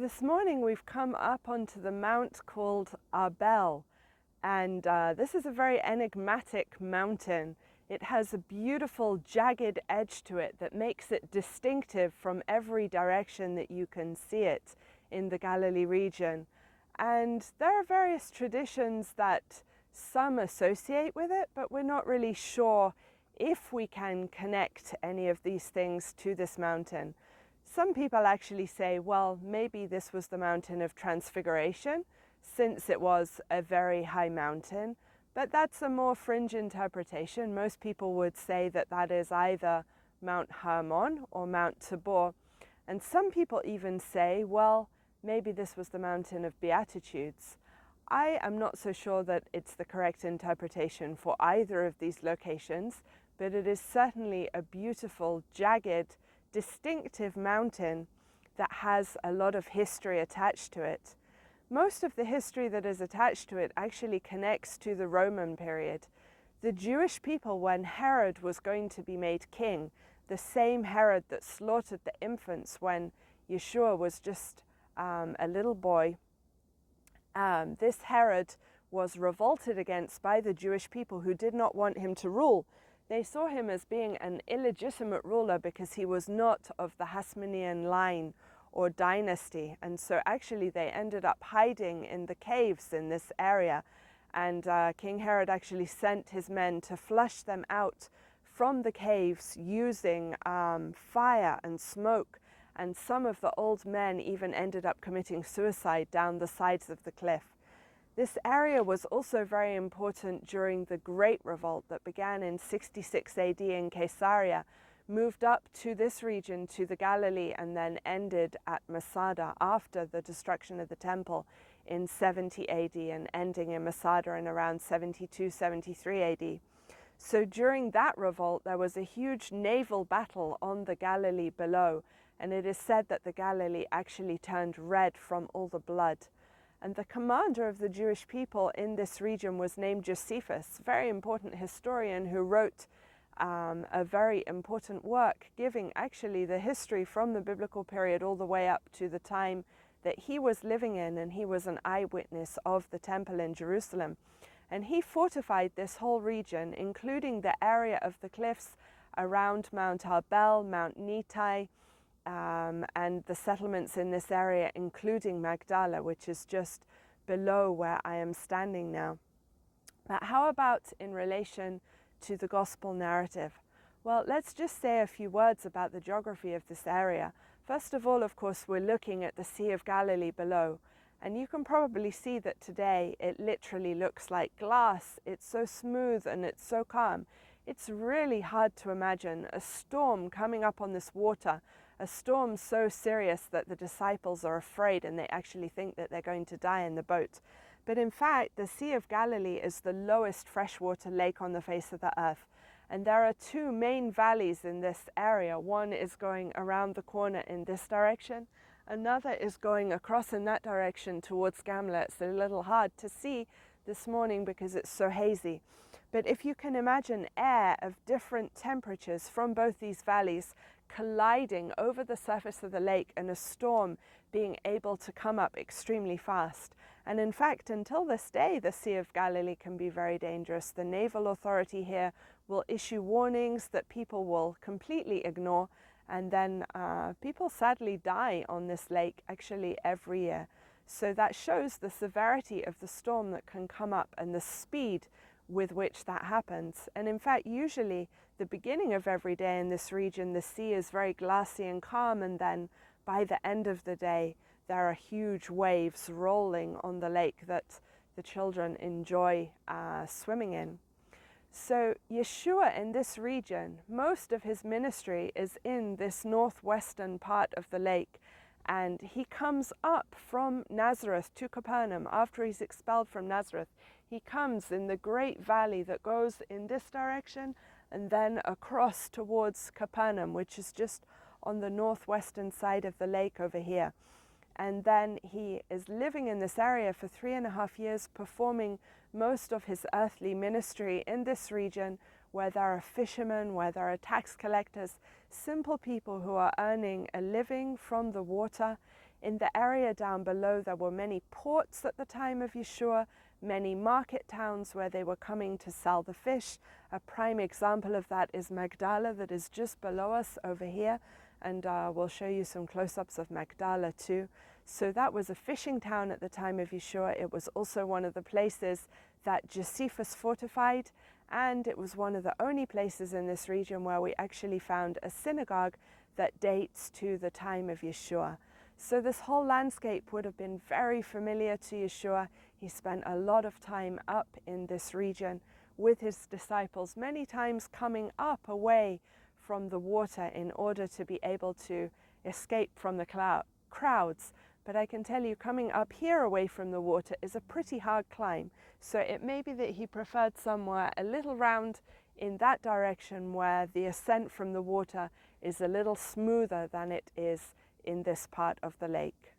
This morning we've come up onto the mount called Arbel, and this is a very enigmatic mountain. It has a beautiful jagged edge to it that makes it distinctive from every direction that you can see it in the Galilee region. And there are various traditions that some associate with it, but we're not really sure if we can connect any of these things to this mountain. Some people actually say, well, maybe this was the mountain of Transfiguration, since it was a very high mountain, but that's a more fringe interpretation. Most people would say that that is either Mount Hermon or Mount Tabor. And some people even say, well, maybe this was the mountain of Beatitudes. I am not so sure that it's the correct interpretation for either of these locations, but it is certainly a beautiful, jagged, distinctive mountain that has a lot of history attached to it. Most of the history that is attached to it actually connects to the Roman period. The Jewish people, when Herod was going to be made king, the same Herod that slaughtered the infants when Yeshua was just a little boy, this Herod was revolted against by the Jewish people who did not want him to rule. They saw him as being an illegitimate ruler because he was not of the Hasmonean line or dynasty. And so actually they ended up hiding in the caves in this area. And King Herod actually sent his men to flush them out from the caves using fire and smoke. And some of the old men even ended up committing suicide down the sides of the cliff. This area was also very important during the Great Revolt that began in 66 AD in Caesarea, moved up to this region, to the Galilee, and then ended at Masada after the destruction of the temple in 70 AD and ending in Masada in around 72, 73 AD. So during that revolt, there was a huge naval battle on the Galilee below, and it is said that the Galilee actually turned red from all the blood. And the commander of the Jewish people in this region was named Josephus, a very important historian who wrote a very important work, giving actually the history from the biblical period all the way up to the time that he was living in, and he was an eyewitness of the temple in Jerusalem. And he fortified this whole region, including the area of the cliffs around Mount Arbel, Mount Nitai, and the settlements in this area, including Magdala, which is just below where I am standing now. But how about in relation to the gospel narrative? Well, let's just say a few words about the geography of this area. First of all, of course, we're looking at the Sea of Galilee below, and you can probably see that today it literally looks like glass. It's so smooth and it's so calm. It's really hard to imagine a storm coming up on this water, a storm so serious that the disciples are afraid and they actually think that they're going to die in the boat. But in fact, the Sea of Galilee is the lowest freshwater lake on the face of the earth. And there are two main valleys in this area. One is going around the corner in this direction. Another is going across in that direction towards Gamla. It's a little hard to see this morning because it's so hazy. But if you can imagine air of different temperatures from both these valleys colliding over the surface of the lake and a storm being able to come up extremely fast. And in fact, until this day, the Sea of Galilee can be very dangerous. The naval authority here will issue warnings that people will completely ignore, and then people sadly die on this lake actually every year. So that shows the severity of the storm that can come up and the speed with which that happens. And in fact, usually the beginning of every day in this region, the sea is very glassy and calm, and then by the end of the day, there are huge waves rolling on the lake that the children enjoy swimming in. So Yeshua in this region, most of his ministry is in this northwestern part of the lake, and he comes up from Nazareth to Capernaum. After he's expelled from Nazareth, he comes in the great valley that goes in this direction and then across towards Capernaum, which is just on the northwestern side of the lake over here. And then he is living in this area for 3.5 years, performing most of his earthly ministry in this region where there are fishermen, where there are tax collectors, simple people who are earning a living from the water In the area down below, there were many ports at the time of Yeshua, many market towns where they were coming to sell the fish. A prime example of that is Magdala, that is just below us over here, and we'll show you some close-ups of Magdala too. So that was a fishing town at the time of Yeshua. It was also one of the places that Josephus fortified, and it was one of the only places in this region where we actually found a synagogue that dates to the time of Yeshua. So this whole landscape would have been very familiar to Yeshua. He spent a lot of time up in this region with his disciples, many times coming up away from the water in order to be able to escape from the crowds. But I can tell you, coming up here away from the water is a pretty hard climb. So it may be that he preferred somewhere a little round in that direction where the ascent from the water is a little smoother than it is in this part of the lake.